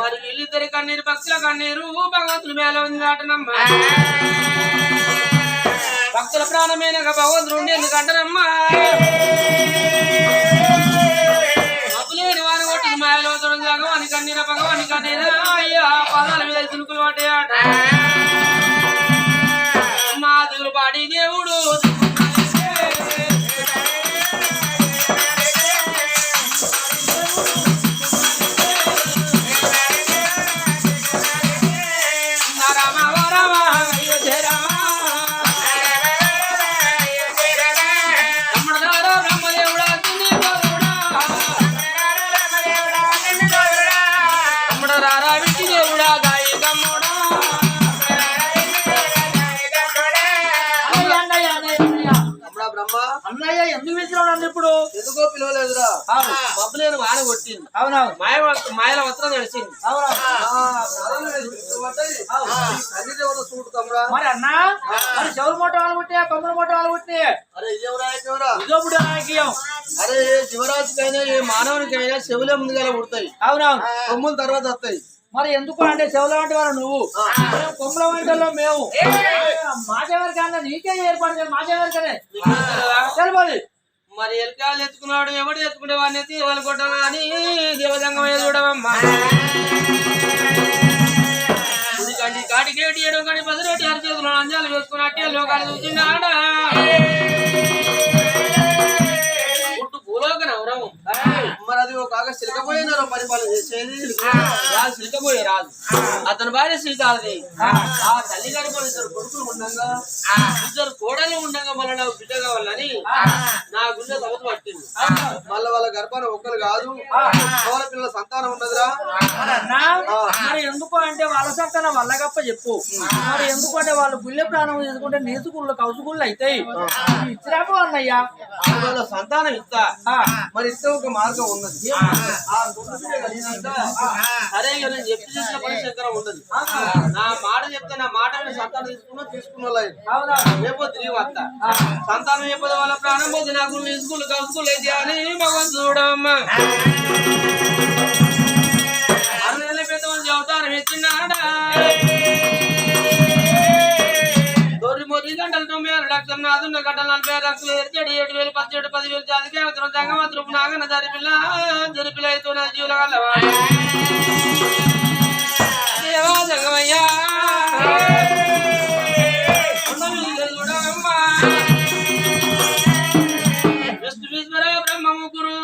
మరి వీళ్ళిద్దరి కన్నీరు భక్తుల కన్నీరు భగవంతుల మేళ ఉంది నాటనమ్మ భక్తుల ప్రాణమైన భగవంతుడు ఉండి ఎందుకంటారమ్మా మబ్బులేని వారు కొట్టి మాయలో భగవాని కన్నీర భగవాని కన్నీర అయ్యా పాదాల మీద తునుకులు పడ్డాయట మా దిగులు పాడి దేవుడు అన్నయ్య ఎందుకు పిలిచినావు ఇప్పుడు? ఎందుకో పిలవలేదురా మబ్బులేని వాన కొట్టింది. అవునవును మాయల వస్త్రం నడిచింది. మరి అన్నా మరి చెవులు మొట్ట వాళ్ళు పుట్టినా కొమ్మల మొట్ట వాళ్ళు పుట్టినా అరే అరే శివరాజుకైనా ఏ మానవునికైనా చెవులే ముందుగా పుడతాయి. అవునవును కొమ్ముల తర్వాత వస్తాయి. మరి ఎందుకు అంటే చెవుల వంటి వారు నువ్వు కొమ్మల వంటల్లో మేము మాటెవరికన్నా నీకే ఏర్పాటు మాటెవరికనే తెలియదు. మరి ఎలకాయలు ఎత్తుకున్నాడు ఎవడు ఎత్తుకునే వాడిని ఎత్తి ఎవరు కొట్టాలి అని దేవదంగం చూడవమ్మా కాటికి ఏడు కానీ 10 రోటి అరిచేతులు అంజాలు వేసుకుని అట్టే లోకాలు చూసినాడా మరి అది ఒక సిలకపోయినారు పరిపాలన చేసేది సిలకపోయే రాదు. అతని భార్య సీతాది ఆ తల్లి గారి ఇద్దరు కొడుకులు ఉండగా ఇద్దరు కోడలు ఉండగా మళ్ళీ నాకు బిడ్డ కావాలని నా గుండె తమత పట్టింది. మళ్ళీ వాళ్ళ గర్భాన్ని ఒక్కరు కాదు కోల పిల్లల సంతానం ఉన్నదిరా. మరి ఎందుకు అంటే వాళ్ళ సంతానం వల్లగప్ప చెప్పు. మరి ఎందుకు అంటే వాళ్ళు గుళ్ళె ప్రాణం చేసుకుంటే నీసుగుళ్ళు కౌసుగుళ్ళు అవుతాయి ఇచ్చిరాపు అన్నయ్యా వాళ్ళ సంతానం ఇస్తా. మరి ఇస్తే ఒక మార్గం ఉన్నది. సరే నేను చెప్పి చేసిన పని శంకరం ఉండదు. నా మాట చెప్తే నా మాట సంతానం తీసుకున్న రేపో తిరిగి వస్తా. సంతానం చెప్పదు వాళ్ళ ప్రాణం పోతే నాకు స్కూల్ కలుసుకులు అయితే అని భగవంతుడు చూడమ్మా 6 నెలల పెద్దమంది అవతారం ఎత్తున్నాడా మొదటి గంటలు 96 లక్షలు నాదున్న గంటలు 46 లక్షలు 7,000 17,000 10,000 జాతికి అవసరం సంగమద్రపు నాగన్న జరిపిల అయితే జీవుల కలవా దేవా జగమయ్యా విష్ణుశ్వర బ్రహ్మ ముగ్గురు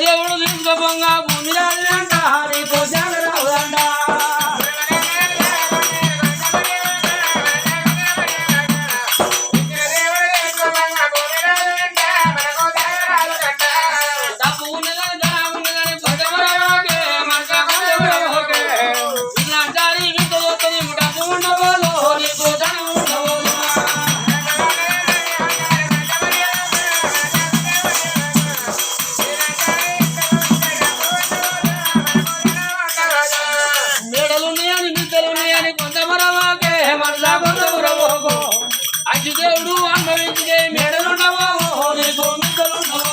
దేవుడు తీసుకపోగా భూమి రాజంట దేవుడు అనుభవించే మేడలుండవో నీకు మిద్దలుండవో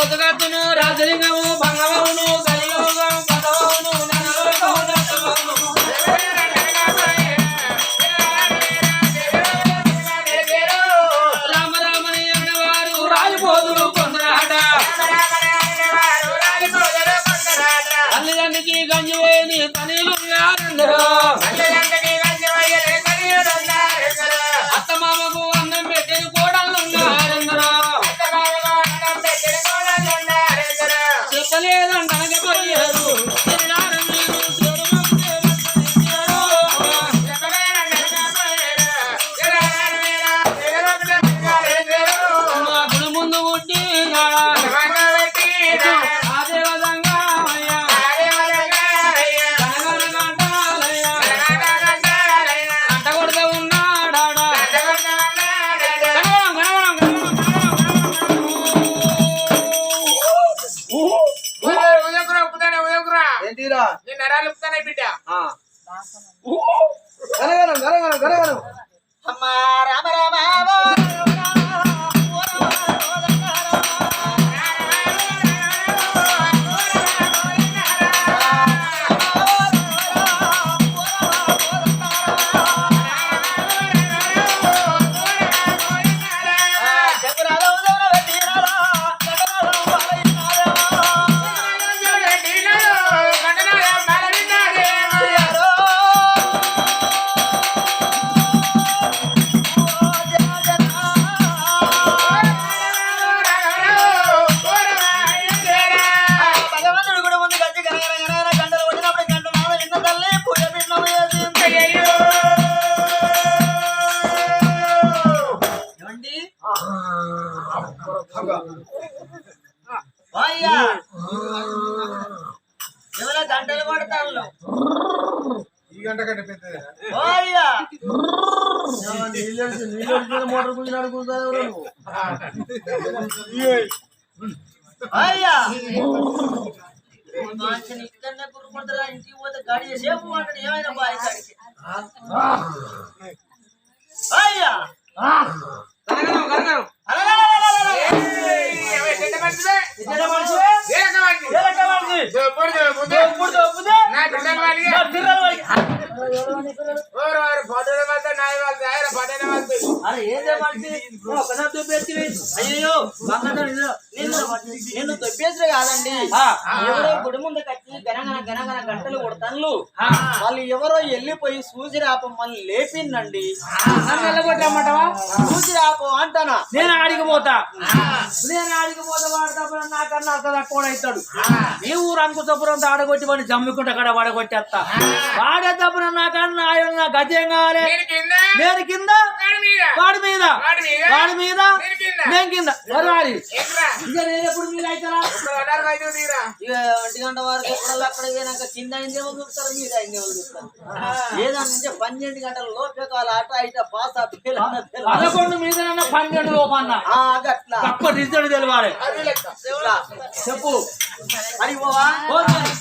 పొద్దుగత్తును రాజలింగము భంగమవును కలియుగం పదవవును రామ రామని అన్నవారు రాజపోదులు పొందరాట తల్లిదండ్రికి గంజివేని తనీలు అత్త మామకు అన్నం పెట్టిన కోడళ్ళు చెప్పలేదంటనకపోయారు మా గుడి ముందు ఉండి అదే విధంగా అంట కొడితే ఉన్నాడా ఏంటిరా నరాలు బిడ్డ గరగరం గరగరం గరగరం అమ్మా రామ రామ ఎవరో గంటలు కొడతాను ఈ గంట కంటే పెద్దదే మోటార్ కూర్చున్నాడు కూర్చున్నాడు అయ్యా మనిషిని ఇక్కడనే కురుకుంటారా ఇంటికి పోతే గడియ సేపు అంటాడు ఏమైనా బాయ్ కాడికి అయ్యా గరగరం గరగరం అయ్యో నేను తొప్పేసే కాదండి ఎవరో గుడి ముందు కట్టి గనగన గనగన గంటలు కొడతాను వాళ్ళు ఎవరో వెళ్ళిపోయి సూచి రాపమ్మని లేపిందండి వెళ్ళగొట్టమంటావా సూచి రాపం అంటానా నేను ఆడికిపోతా వాడతా నాకన్నా అర్థం తక్కువ అవుతాడు ఈ ఊరు అంకుశపురం ఆడగొట్టి వాడిని జమ్మికుంట అక్కడ వాడగొట్టేస్తా వాడే తప్పున నాకన్నా ఆయన నా గజం కావాలి నేను కింద వాడి మీద నేను కింద వాడి ఇక నేను ఎప్పుడు మీరు అవుతారా ఇక 1 గంట వరకు ఎప్పుడల్లా అక్కడ పోయినాక కింద అయిందేమో చూస్తారు మీరు అయిందేమో చూస్తారు ఏదంటే 12 గంటల లోపే కావాలి అట ఇట పాస్ 11 మీద 12 లోపన్నా అట్లా తక్కువ రిజల్ట్ తెలియాలి చెప్పు అడి పోవా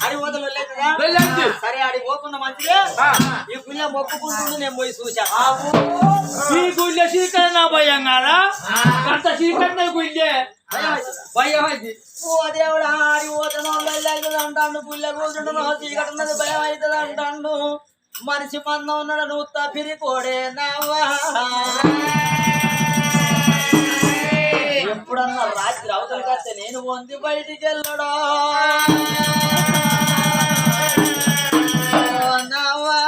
అడి పోతలు వెళ్ళండి సరే అడి పోకుండా మంచిదే ఈ పిల్ల మొక్కుకుంటుండే నేను పోయి చూసా ఈ గుళ్ళే చీకటి నా భయం కాదా అంత చీకటి గుళ్ళే భయం అయితే ఓ దేవుడా ఆడి పోతాను వెళ్ళవుతుంది అంటాడు పుల్ల కూర్చుంటాను చీకటి ఉన్నది భయం అవుతుంది అంటాడు మనిషి మందం ఉన్నాడు నువ్వు తప్పిరి కోడే నావా ఎప్పుడన్నా రాత్రి అవతలకి వస్తే నేను వంది బయటికి వెళ్ళడా నావా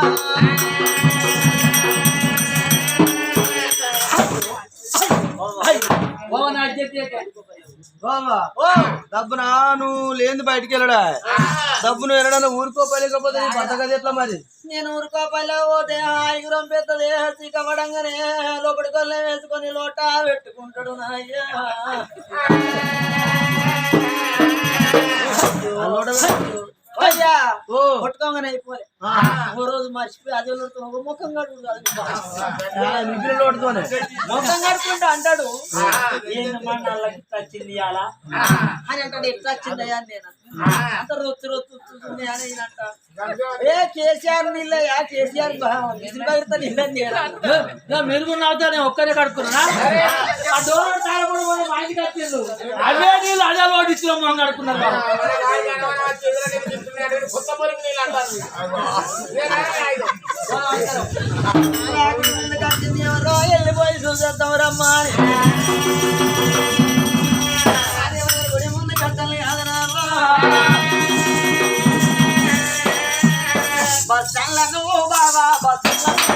డబ్బునా నువ్వు లేని బయటికి వెళ్ళడా డబ్బును వెళ్ళడా ఊరుకోపోలేకపోతే నీ భర్త కదా ఎట్లా మరి నేను ఊరుకోపల్లి పోతే హాయిగురం పెద్దది చిక్కబడంగానే లోపలి కొల్ల వేసుకొని లోట పెట్టుకుంటాడు నాయ్యా అయ్యా కొట్టుకోగానే అయిపోలే ఓ రోజు మర్చిపోయి అదే ఒక ముఖం నిద్రలోడుతోనే ముఖం కడుకుంటా అంటాడు ఏంటమ్మా నల్లకి వచ్చింది అలా అని అంటాడు ఎట్లా వచ్చిందయ్యా అని నేను అంత రొత్తు రొత్తుంది అని అంట ఏ కేసీఆర్ నీళ్ళయ్యా కేసీఆర్ విసిరి పగిలితే నీళ్ళని మెరుగు నావుతానే ఒక్కనే కడుక్కున్నా ఆ డోర్ తాగబడి మా ఇంటికి వచ్చిండు అవే నీళ్ళు అదే లోటు నెత్తిలో మొహం కడుక్కున్నారు బాబు. కొత్త పొరికి నీళ్ళు అంటారు. వెళ్ళిపోయి చూసేద్దాం రమ్మా అని గుడి ముందు కట్టలు కాదనారా బస్ స్టాండ్లను బాబా బస్ స్టాండ్లను